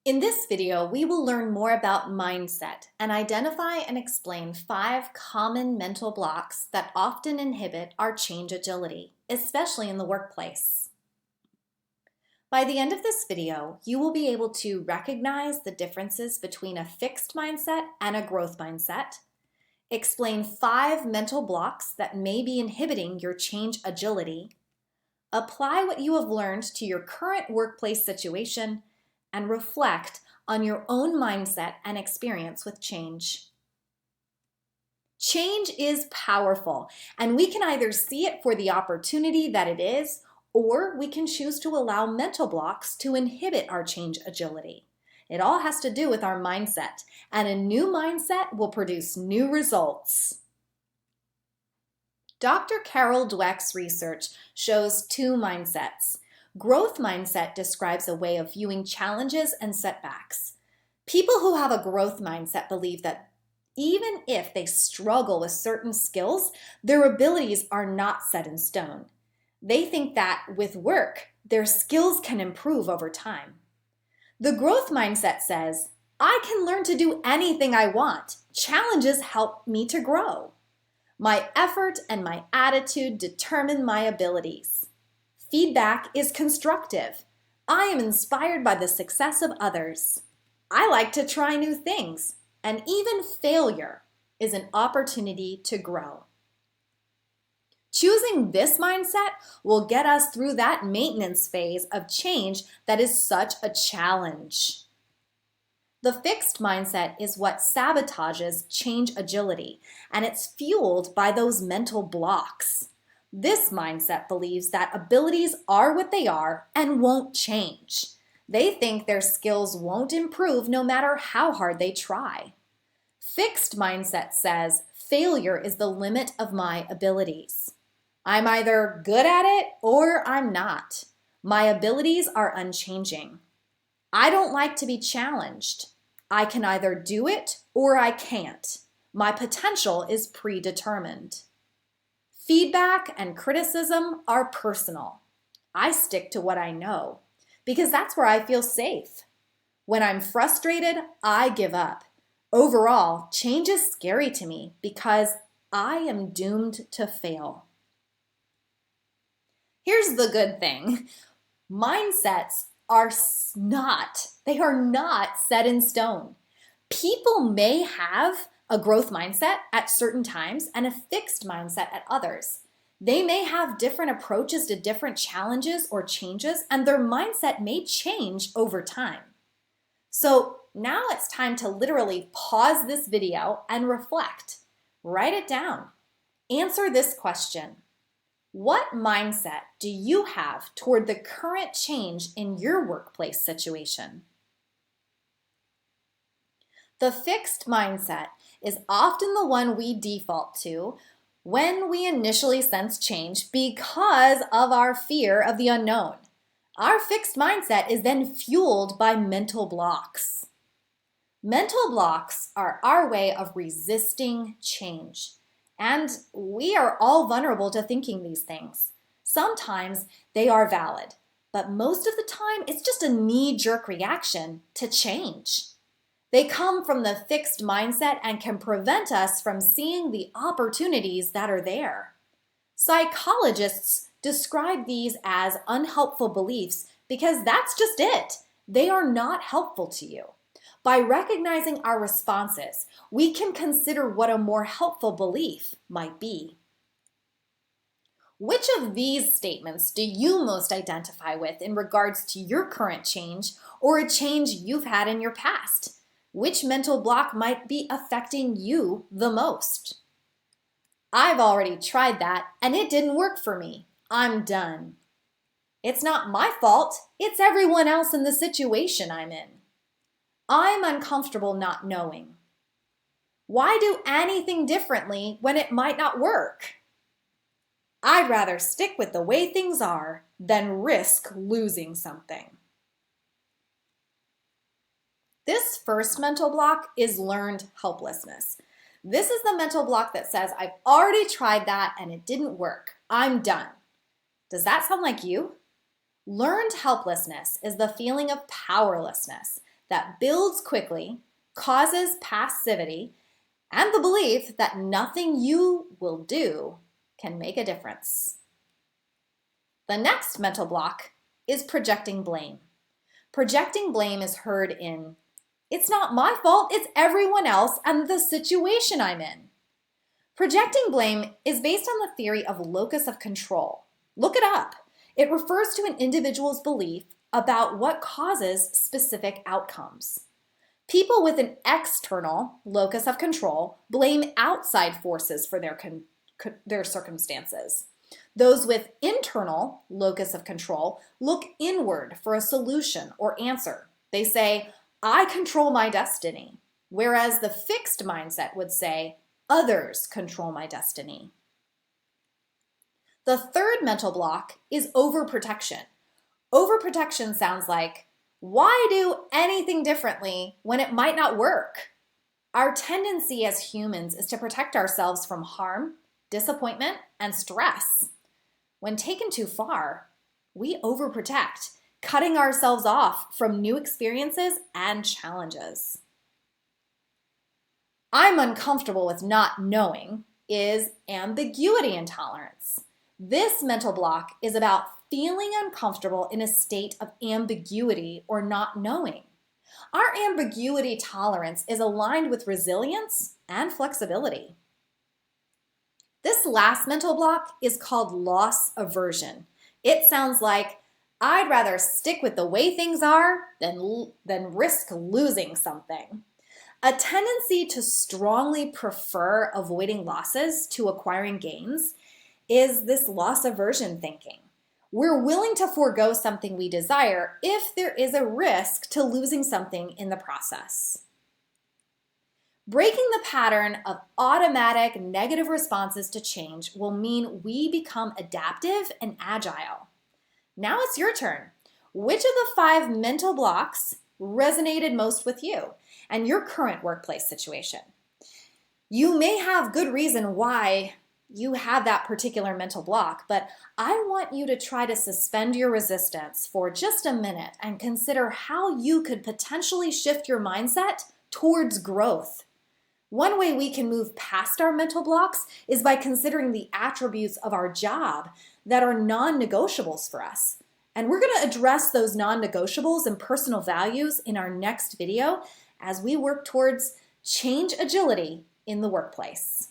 In this video, we will learn more about mindset and identify and explain 5 common mental blocks that often inhibit our change agility, especially in the workplace. By the end of this video, you will be able to recognize the differences between a fixed mindset and a growth mindset, explain 5 mental blocks that may be inhibiting your change agility, apply what you have learned to your current workplace situation, and reflect on your own mindset and experience with change. Change is powerful, and we can either see it for the opportunity that it is, or we can choose to allow mental blocks to inhibit our change agility. It all has to do with our mindset, and a new mindset will produce new results. Dr. Carol Dweck's research shows 2 mindsets. Growth mindset describes a way of viewing challenges and setbacks. People who have a growth mindset believe that even if they struggle with certain skills, their abilities are not set in stone. They think that with work, their skills can improve over time. The growth mindset says, I can learn to do anything I want. Challenges help me to grow. My effort and my attitude determine my abilities. Feedback is constructive. I am inspired by the success of others. I like to try new things, and even failure is an opportunity to grow. Choosing this mindset will get us through that maintenance phase of change that is such a challenge. The fixed mindset is what sabotages change agility, and it's fueled by those mental blocks. This mindset believes that abilities are what they are and won't change. They think their skills won't improve no matter how hard they try. Fixed mindset says failure is the limit of my abilities. I'm either good at it or I'm not. My abilities are unchanging. I don't like to be challenged. I can either do it or I can't. My potential is predetermined. Feedback and criticism are personal. I stick to what I know because that's where I feel safe. When I'm frustrated, I give up. Overall, change is scary to me because I am doomed to fail. Here's the good thing. Mindsets are not set in stone. People may have a growth mindset at certain times and a fixed mindset at others. They may have different approaches to different challenges or changes, and their mindset may change over time. So now it's time to literally pause this video and reflect. Write it down. Answer this question. What mindset do you have toward the current change in your workplace situation? The fixed mindset is often the one we default to when we initially sense change because of our fear of the unknown. Our fixed mindset is then fueled by mental blocks. Mental blocks are our way of resisting change. And we are all vulnerable to thinking these things. Sometimes they are valid, but most of the time it's just a knee-jerk reaction to change. They come from the fixed mindset and can prevent us from seeing the opportunities that are there. Psychologists describe these as unhelpful beliefs because that's just it. They are not helpful to you. By recognizing our responses, we can consider what a more helpful belief might be. Which of these statements do you most identify with in regards to your current change or a change you've had in your past? Which mental block might be affecting you the most? I've already tried that and it didn't work for me. I'm done. It's not my fault. It's everyone else in the situation I'm in. I'm uncomfortable not knowing. Why do anything differently when it might not work? I'd rather stick with the way things are than risk losing something. This first mental block is learned helplessness. This is the mental block that says, I've already tried that and it didn't work. I'm done. Does that sound like you? Learned helplessness is the feeling of powerlessness, that builds quickly, causes passivity, and the belief that nothing you will do can make a difference. The next mental block is projecting blame. Projecting blame is heard in, "It's not my fault, it's everyone else and the situation I'm in." Projecting blame is based on the theory of locus of control. Look it up. It refers to an individual's belief about what causes specific outcomes. People with an external locus of control blame outside forces for their circumstances. Those with internal locus of control look inward for a solution or answer. They say, "I control my destiny," whereas the fixed mindset would say, "Others control my destiny." The third mental block is overprotection. Overprotection sounds like, why do anything differently when it might not work? Our tendency as humans is to protect ourselves from harm, disappointment, and stress. When taken too far, we overprotect, cutting ourselves off from new experiences and challenges. "I'm uncomfortable with not knowing" is ambiguity intolerance. This mental block is about feeling uncomfortable in a state of ambiguity or not knowing. Our ambiguity tolerance is aligned with resilience and flexibility. This last mental block is called loss aversion. It sounds like, "I'd rather stick with the way things are than risk losing something." A tendency to strongly prefer avoiding losses to acquiring gains is this loss aversion thinking. We're willing to forego something we desire if there is a risk to losing something in the process. Breaking the pattern of automatic negative responses to change will mean we become adaptive and agile. Now it's your turn. Which of the 5 mental blocks resonated most with you and your current workplace situation? You may have good reason why you have that particular mental block, but I want you to try to suspend your resistance for just a minute and consider how you could potentially shift your mindset towards growth. One way we can move past our mental blocks is by considering the attributes of our job that are non-negotiables for us. And we're going to address those non-negotiables and personal values in our next video as we work towards change agility in the workplace.